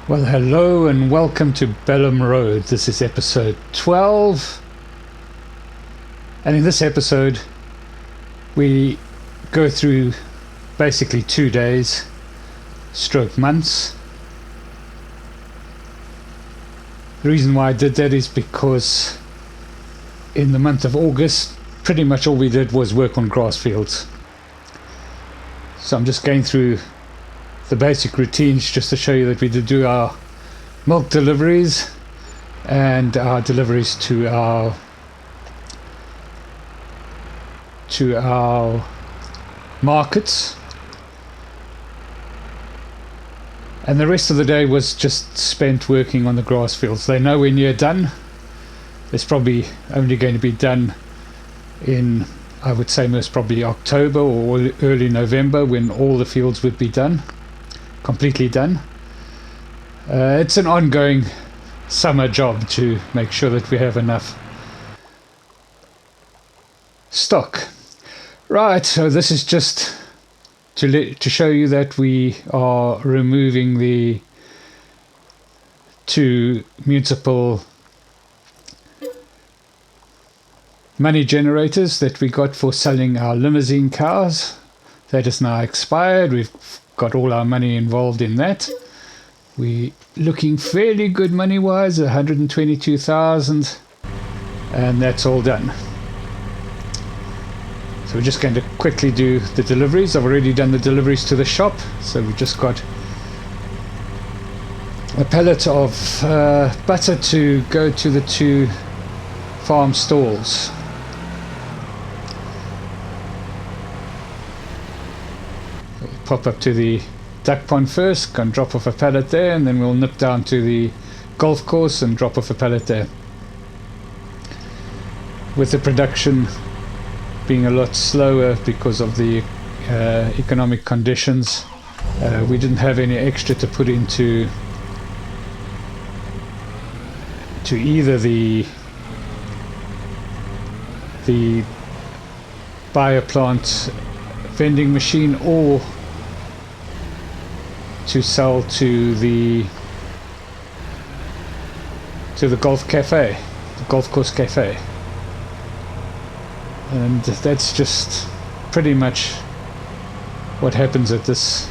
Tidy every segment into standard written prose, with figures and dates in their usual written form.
Well, hello and welcome to Ballam Road. This is episode 12. And in this episode, we go through basically 2 days, stroke months. The reason why I did that is because in the month of August, pretty much all we did was work on grass fields. So I'm just going through the basic routines just to show you that we did do our milk deliveries and our deliveries to our markets, and the rest of the day was just spent working on the grass fields. They're nowhere near done. It's probably only going to be done in, I would say, most probably October or early November, when all the fields would be done, completely done. It's an ongoing summer job to make sure that we have enough stock. Right, so this is just to show you that we are removing the 2 municipal money generators that we got for selling our limousine cars. That is now expired. We've got all our money involved in that. We're looking fairly good money wise, 122,000, and that's all done. So we're just going to quickly do the deliveries. I've already done the deliveries to the shop, so we've just got a pallet of butter to go to the 2 farm stalls. We'll pop up to the duck pond first, go and drop off a pallet there, and then we'll nip down to the golf course and drop off a pallet there. With the production being a lot slower because of the economic conditions, we didn't have any extra to put into either the bioplant vending machine or to sell to the golf cafe, the golf course cafe. And that's just pretty much what happens at this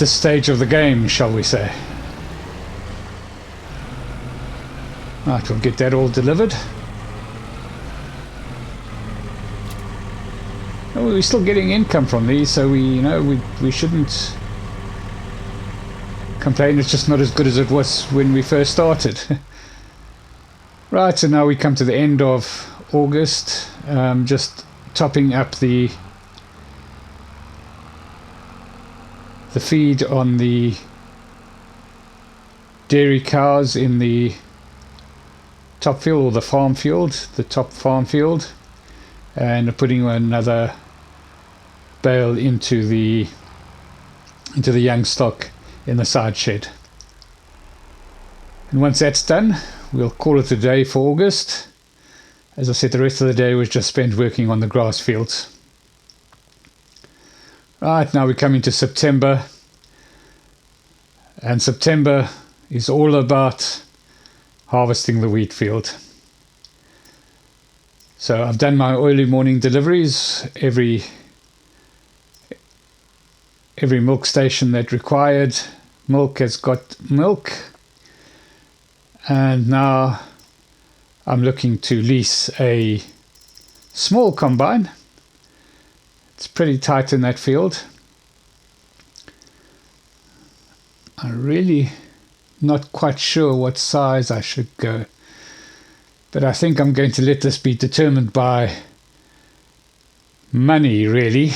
stage of the game, shall we say. Right, we'll get that all delivered. Oh, we're still getting income from these, so we shouldn't complain. It's just not as good as it was when we first started. Right, so now we come to the end of August, just topping up the feed on the dairy cows in the top field, or the top farm field, and putting another bale into the young stock in the side shed. And once that's done, we'll call it a day for August. As I said, the rest of the day was just spent working on the grass fields. Right, now we come into September, and September is all about harvesting the wheat field. So I've done my early morning deliveries. Every milk station that required milk has got milk. And now I'm looking to lease a small combine. It's pretty tight in that field. I'm really not quite sure what size I should go, but I think I'm going to let this be determined by money, really.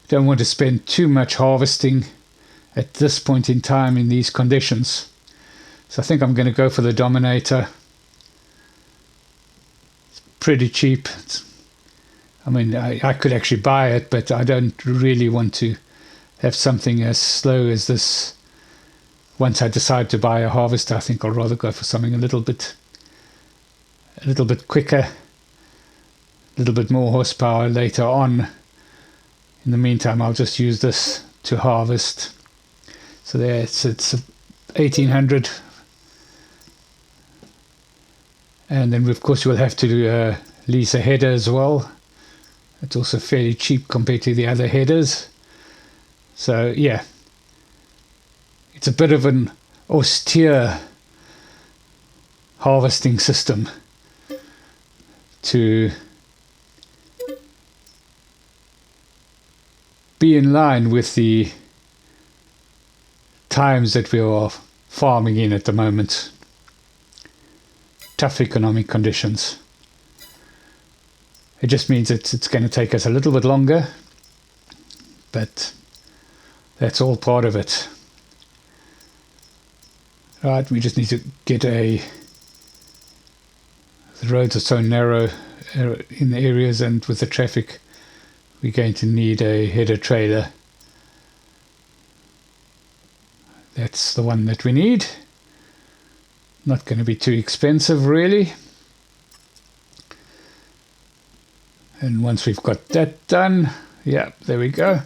Don't want to spend too much harvesting at this point in time in these conditions. So I think I'm going to go for the Dominator. It's pretty cheap. I could actually buy it, but I don't really want to have something as slow as this. Once I decide to buy a harvester, I think I'll rather go for something a little bit quicker, a little bit more horsepower later on. In the meantime, I'll just use this to harvest. So there it's 1800, and then of course you'll have to lease a header as well. It's also fairly cheap compared to the other headers. So yeah, it's a bit of an austere harvesting system to be in line with the times that we are farming in at the moment. Tough economic conditions. It just means it's going to take us a little bit longer, but that's all part of it. Right, we just need to get the roads are so narrow in the areas, and with the traffic we're going to need a header trailer. That's the one that we need. Not going to be too expensive really. And once we've got that done, yeah, there we go.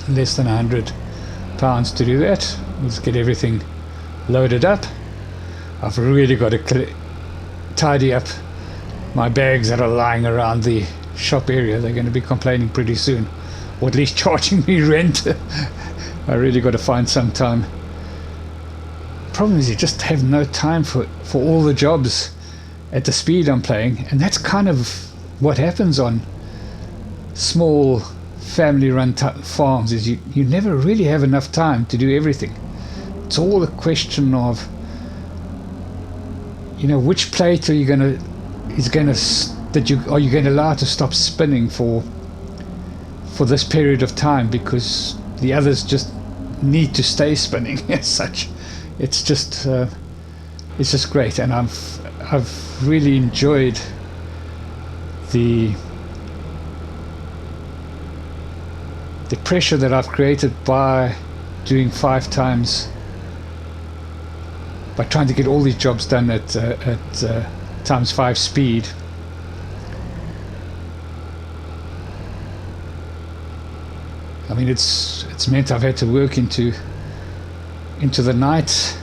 Less than £100 to do that. Let's get everything loaded up. I've really got to tidy up my bags that are lying around the shop area. They're going to be complaining pretty soon, or at least charging me rent. I really got to find some time. Problem is you just have no time for all the jobs at the speed I'm playing, and that's kind of what happens on small family-run farms. Is you never really have enough time to do everything. It's all a question of, you know, which plate are you going to allow to stop spinning for this period of time, because the others just need to stay spinning as such. It's just great, and I've really enjoyed the pressure that I've created by doing 5 times, by trying to get all these jobs done at times 5 speed. I mean, it's meant I've had to work into the night.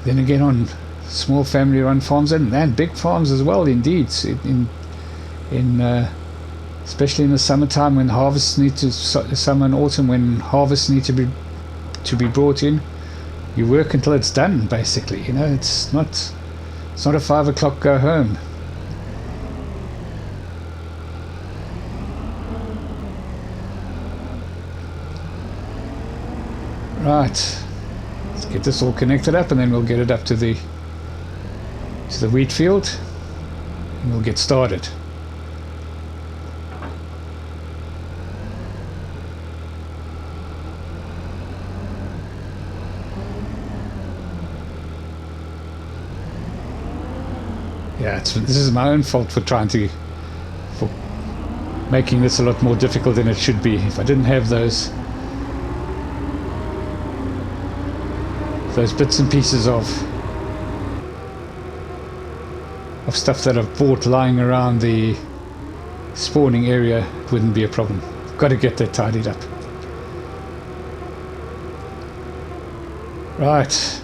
Then again, on small family-run farms and big farms as well. Indeed, especially in the summertime when harvests need to summer and autumn when harvests need to be brought in, you work until it's done. Basically, you know, it's not a 5 o'clock go home. Right, let's get this all connected up, and then we'll get it up to the wheat field, and we'll get started. Yeah, this is my own fault for making this a lot more difficult than it should be. If I didn't have those bits and pieces of stuff that I've bought lying around the spawning area, it wouldn't be a problem. I've got to get that tidied up. Right,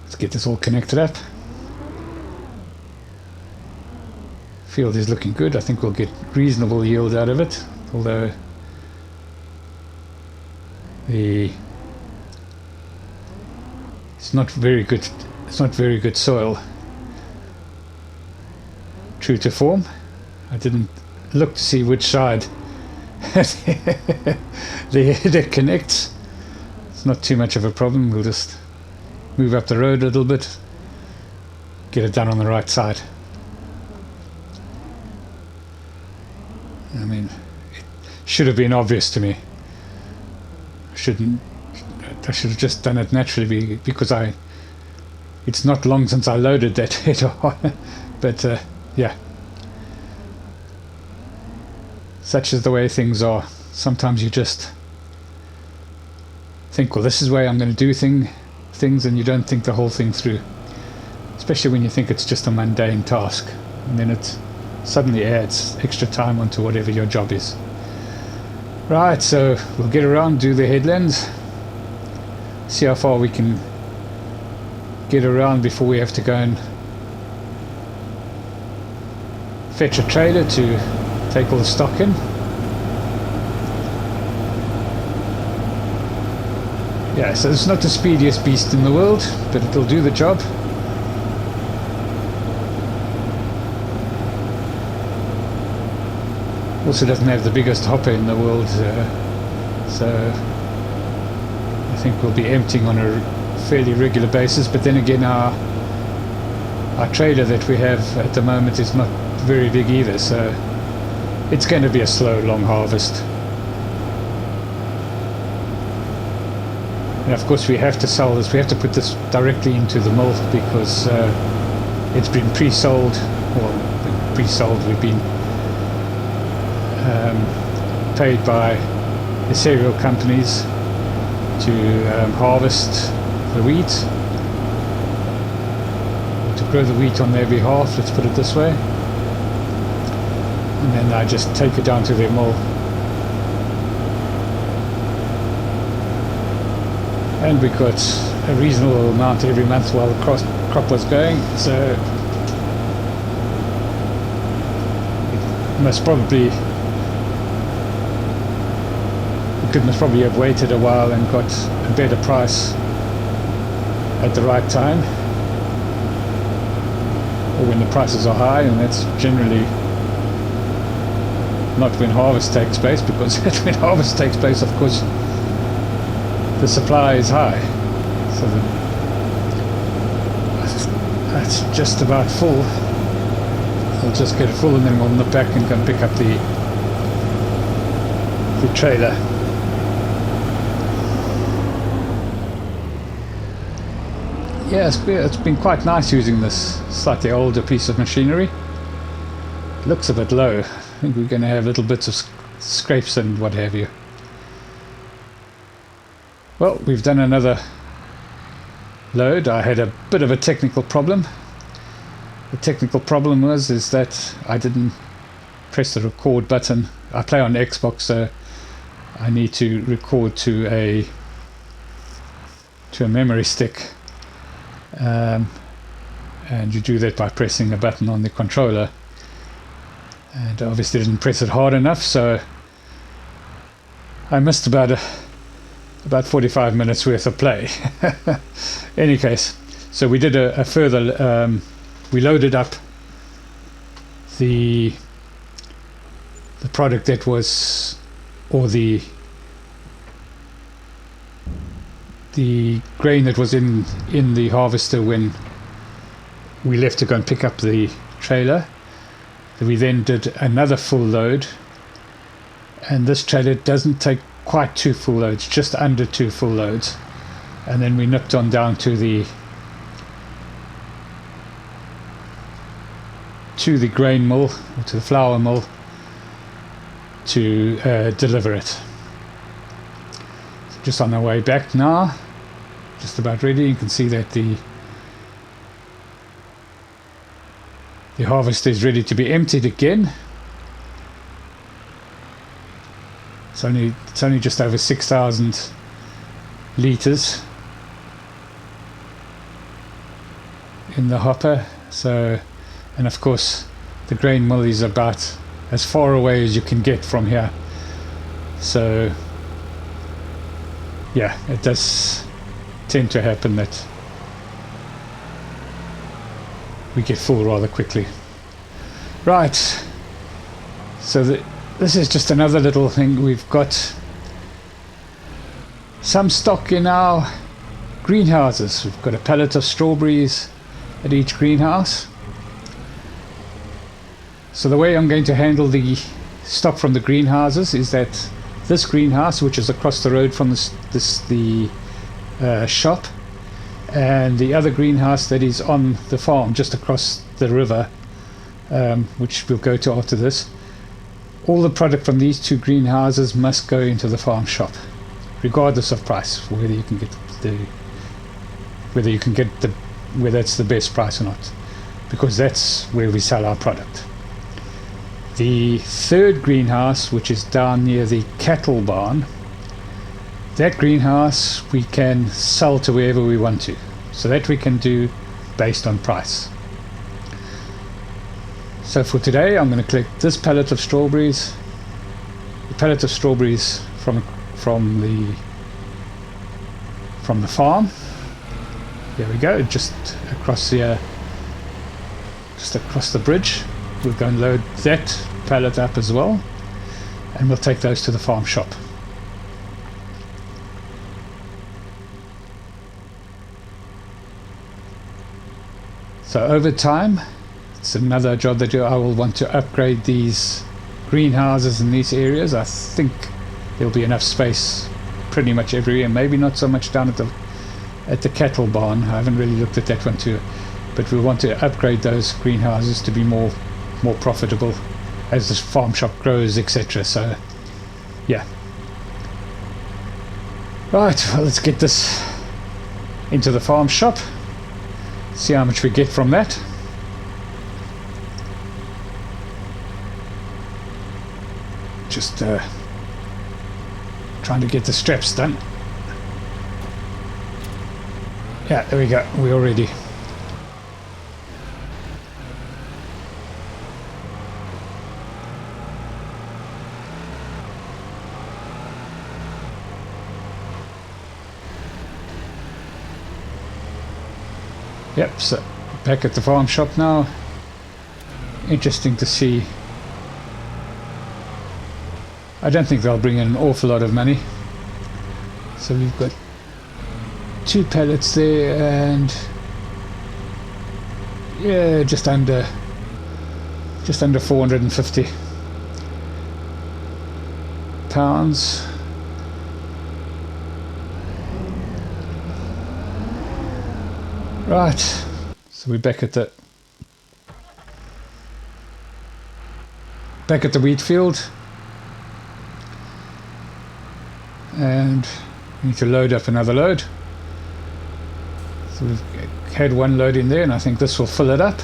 let's get this all connected up. Field is looking good. I think we'll get reasonable yield out of it, although it's not very good. It's not very good soil. True to form, I didn't look to see which side the header connects. It's not too much of a problem. We'll just move up the road a little bit, get it done on the right side. I mean, it should have been obvious to me. I should have just done it naturally, because it's not long since I loaded that header on. But yeah, such is the way things are. Sometimes you just think, well, this is the way I'm going to do things, and you don't think the whole thing through, especially when you think it's just a mundane task, and then it suddenly adds extra time onto whatever your job is. Right, so we'll get around, do the headlands, see how far we can get around before we have to go and fetch a trailer to take all the stock in. Yeah, so it's not the speediest beast in the world, but it'll do the job. Also doesn't have the biggest hopper in the world, so I think we'll be emptying on a fairly regular basis. But then again, our trailer that we have at the moment is not very big either, so it's going to be a slow, long harvest. And of course we have to sell this, we have to put this directly into the mill because it's been pre-sold. Well, pre-sold, we've been paid by the cereal companies to harvest the wheat, to grow the wheat on their behalf, let's put it this way, and then I just take it down to their mill. And we got a reasonable amount every month while the crop was going, so it must probably have waited a while and got a better price at the right time, or when the prices are high, and that's generally not when harvest takes place, because when harvest takes place, of course, the supply is high. So that's just about full. I'll just get it full and then we'll nip back and go and pick up the trailer. Yeah, it's been quite nice using this slightly older piece of machinery. It looks a bit low. I think we're going to have little bits of scrapes and what have you. Well, we've done another load. I had a bit of a technical problem. The technical problem is that I didn't press the record button. I play on Xbox, so I need to record to a memory stick. And you do that by pressing a button on the controller, and I obviously didn't press it hard enough, so I missed about 45 minutes worth of play. Any case, so we did a further we loaded up the product that was, or the grain that was in the harvester when we left to go and pick up the trailer. We then did another full load, and this trailer doesn't take quite 2 full loads, just under 2 full loads, and then we nipped on down to the grain mill, or to the flour mill, to deliver it. Just on our way back now, just about ready. You can see that the harvester is ready to be emptied again. It's only just over 6,000 litres in the hopper. So, and of course the grain mill is about as far away as you can get from here. So yeah, it does tend to happen that we get full rather quickly. Right, so this is just another little thing. We've got some stock in our greenhouses. We've got a pallet of strawberries at each greenhouse. So the way I'm going to handle the stock from the greenhouses is that this greenhouse, which is across the road from the shop, and the other greenhouse that is on the farm just across the river, which we'll go to after this, all the product from these 2 greenhouses must go into the farm shop, regardless of price, whether it's the best price or not, because that's where we sell our product. The third greenhouse, which is down near the cattle barn, that greenhouse we can sell to wherever we want to. So that we can do based on price. So for today I'm going to collect this pallet of strawberries, the pallet of strawberries from the farm. There we go, just across the bridge. We'll go and load that pallet up as well, and we'll take those to the farm shop. So over time, it's another job that I will want to upgrade these greenhouses in these areas. I think there'll be enough space pretty much everywhere, maybe not so much down at the cattle barn. I haven't really looked at that one too, but we want to upgrade those greenhouses to be more profitable as the farm shop grows, etc. So yeah, right, well, let's get this into the farm shop, see how much we get from that. Just trying to get the straps done. Yeah, there we go, we're all ready. Yep, so back at the farm shop now. Interesting to see. I don't think they'll bring in an awful lot of money. So we've got 2 pallets there, and yeah, just under 450 pounds. Right, so we're back at the wheat field, and we need to load up another load. So we've had one load in there, and I think this will fill it up.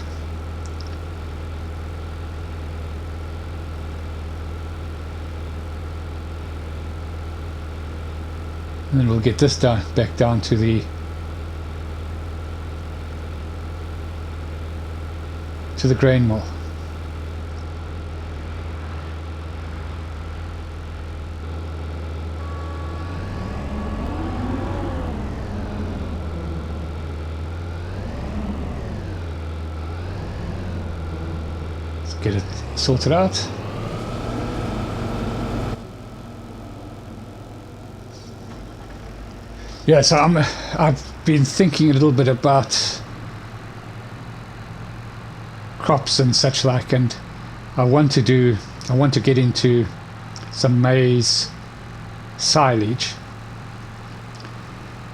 And then we'll get this back down to the grain mill. Let's get it sorted out. Yeah, so I've been thinking a little bit about crops and such like, and I want to get into some maize silage,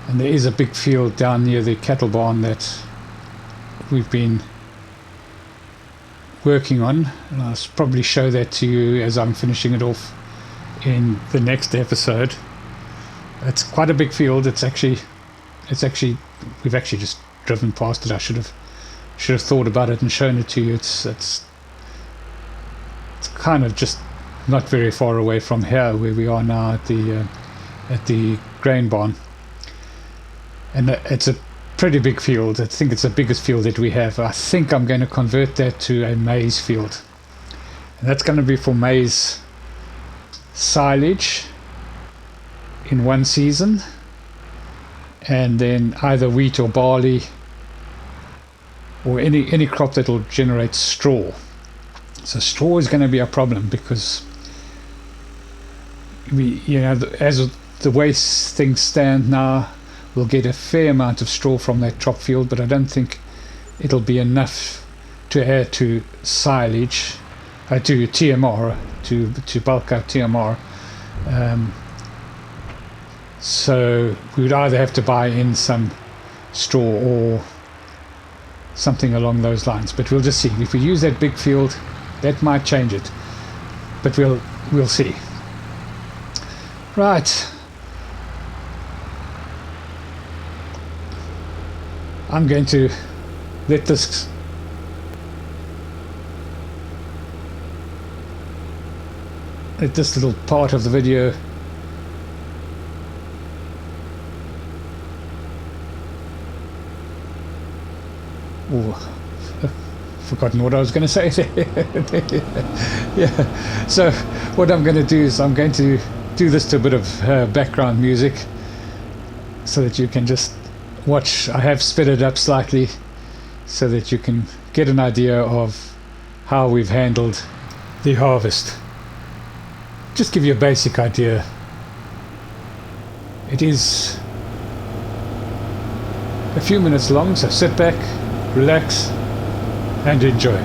and there is a big field down near the cattle barn that we've been working on, and I'll probably show that to you as I'm finishing it off in the next episode. It's quite a big field. It's actually we've actually just driven past it. I should have thought about it and shown it to you. It's kind of just not very far away from here where we are now at the grain barn, and it's a pretty big field. I think it's the biggest field that we have. I think I'm going to convert that to a maize field, and that's going to be for maize silage in one season, and then either wheat or barley or any crop that will generate straw. So straw is going to be a problem because as the way things stand now, we'll get a fair amount of straw from that crop field, but I don't think it'll be enough to add to silage, to TMR, to bulk out TMR. So we would either have to buy in some straw or something along those lines, but we'll just see. If we use that big field, that might change it, but we'll see. Right, I'm going to let this at this little part of the video. Oh, forgotten what I was going to say there. Yeah, so what I'm going to do is I'm going to do this to a bit of background music so that you can just watch. I have sped it up slightly so that you can get an idea of how we've handled the harvest. Just give you a basic idea. It is a few minutes long, so sit back, relax and enjoy.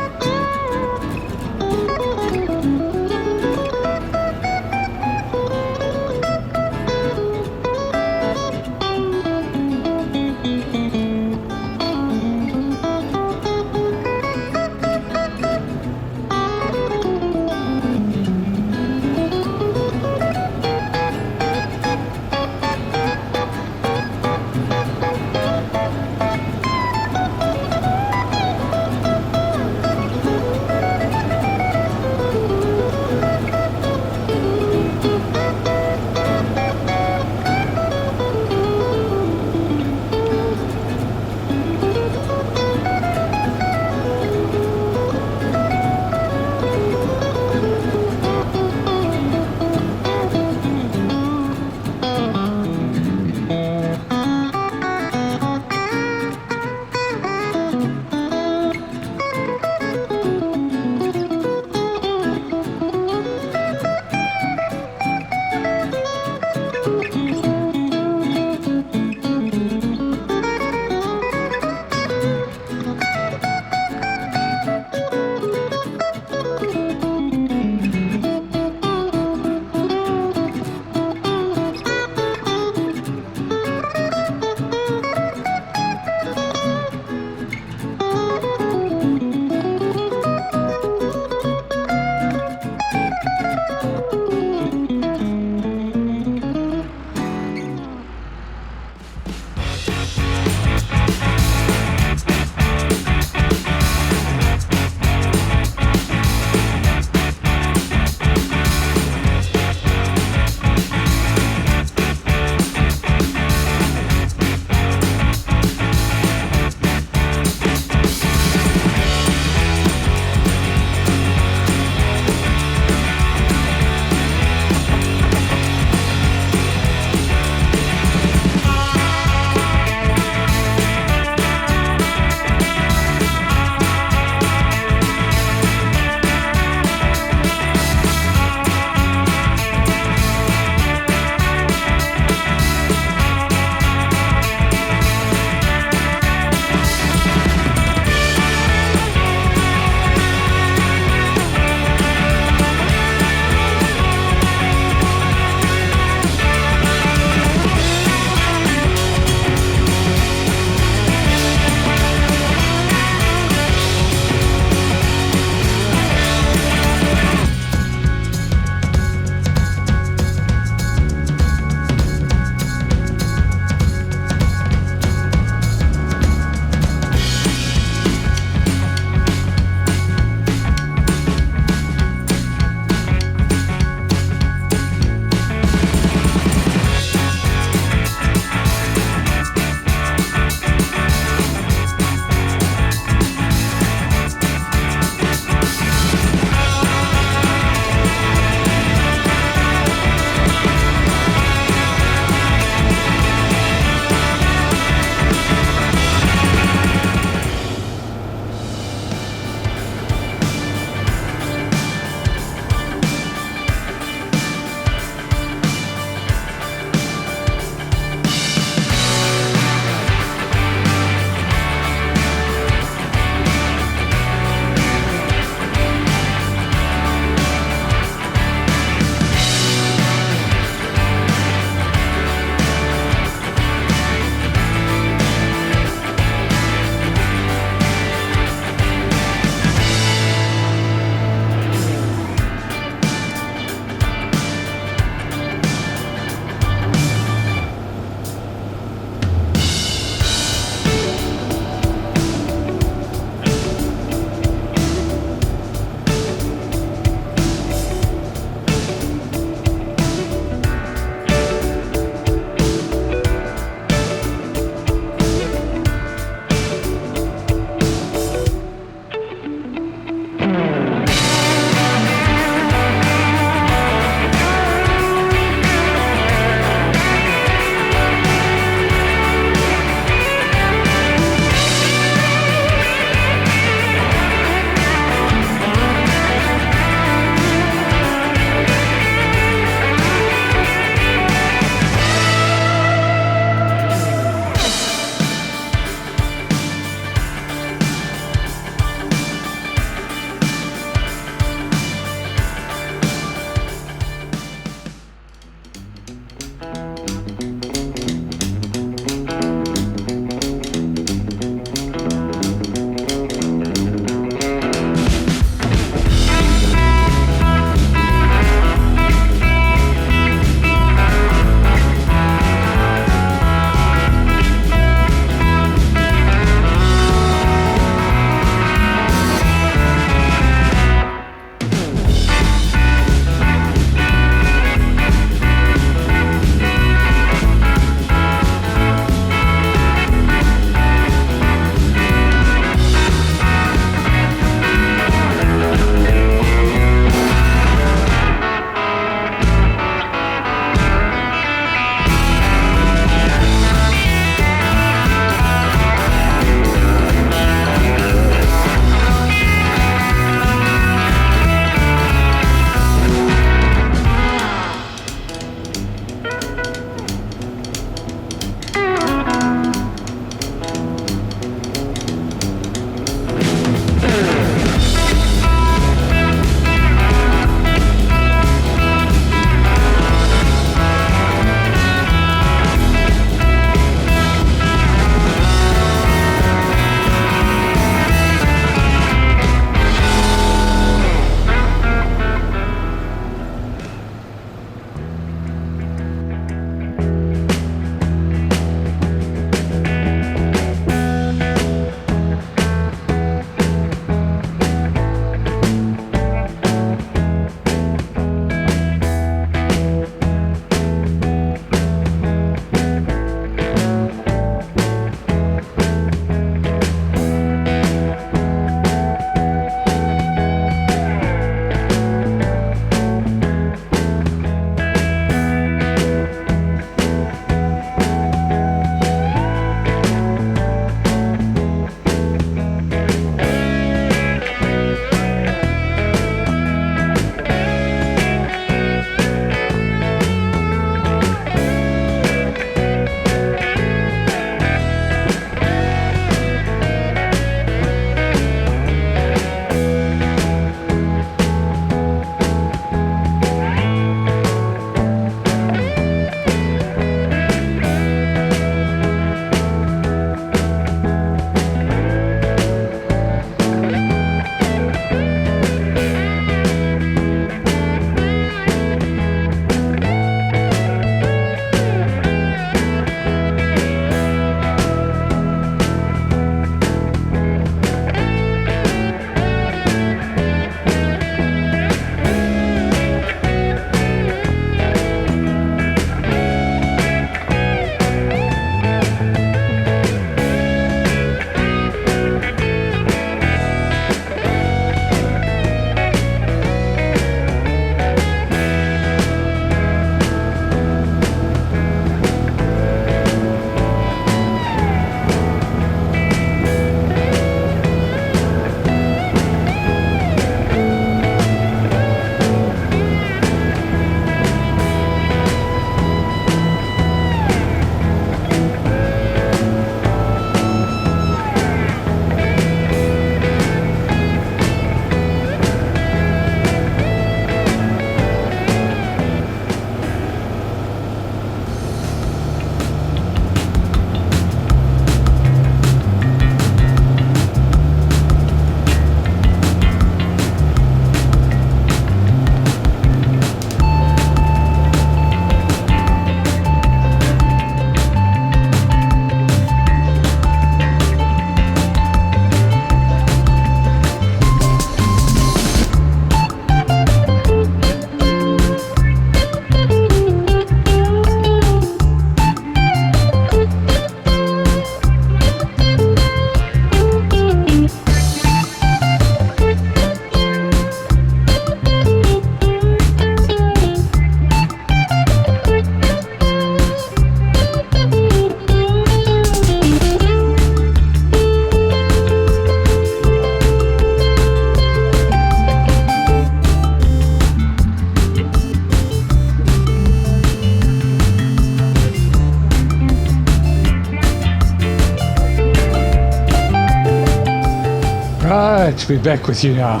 to be back with you now.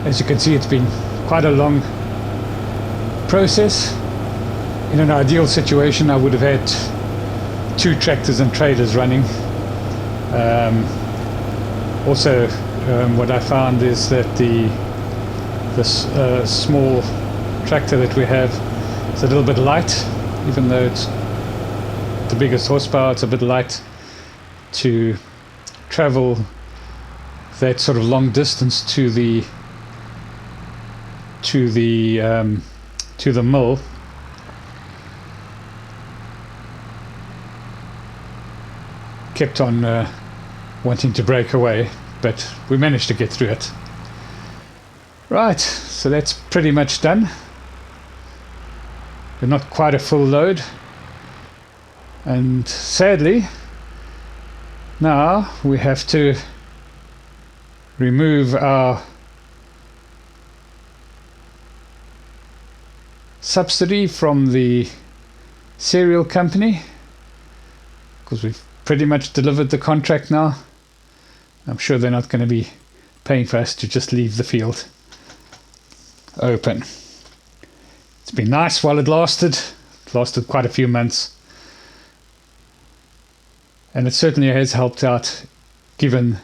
As you can see, it's been quite a long process. In an ideal situation, I would have had 2 tractors and trailers running. What I found is that this small tractor that we have is a little bit light, even though it's the biggest horsepower. It's a bit light to travel that sort of long distance to the mill. Kept on wanting to break away, but we managed to get through it. Right, so that's pretty much done. We're not quite a full load, and sadly now we have to remove our subsidy from the cereal company, because we've pretty much delivered the contract now. I'm sure they're not going to be paying for us to just leave the field open. It's been nice while it lasted. It lasted quite a few months, and it certainly has helped out given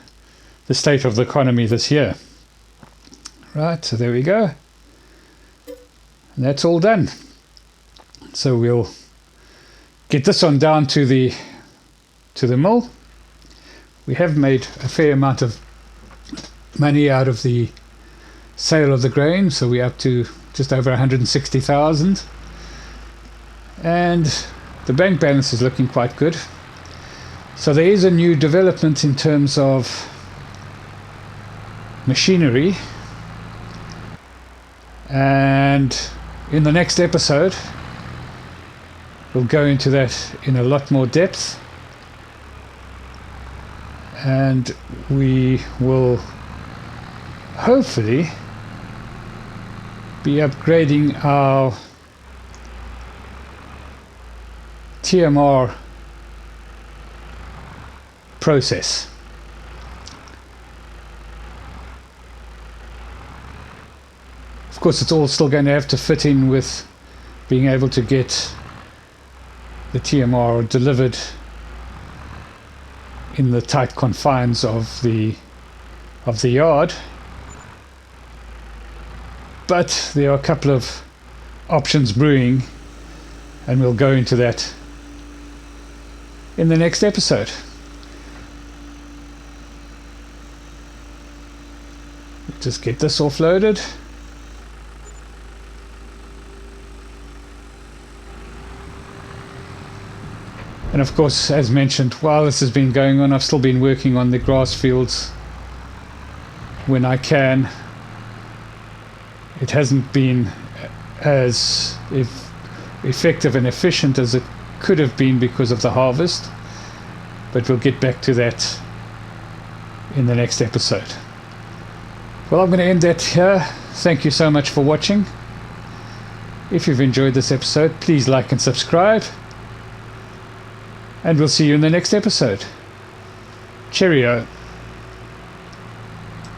the state of the economy this year. Right, so there we go. And that's all done. So we'll get this on down to the mill. We have made a fair amount of money out of the sale of the grain, so we're up to just over 160,000, and the bank balance is looking quite good. So there is a new development in terms of machinery, and in the next episode we'll go into that in a lot more depth, and we will hopefully be upgrading our TMR process. Of course, it's all still going to have to fit in with being able to get the TMR delivered in the tight confines of the yard. But there are a couple of options brewing, and we'll go into that in the next episode. Just get this offloaded. And of course, as mentioned, while this has been going on, I've still been working on the grass fields when I can. It hasn't been as effective and efficient as it could have been because of the harvest, but we'll get back to that in the next episode. Well, I'm going to end that here. Thank you so much for watching. If you've enjoyed this episode, please like and subscribe, and we'll see you in the next episode. Cheerio.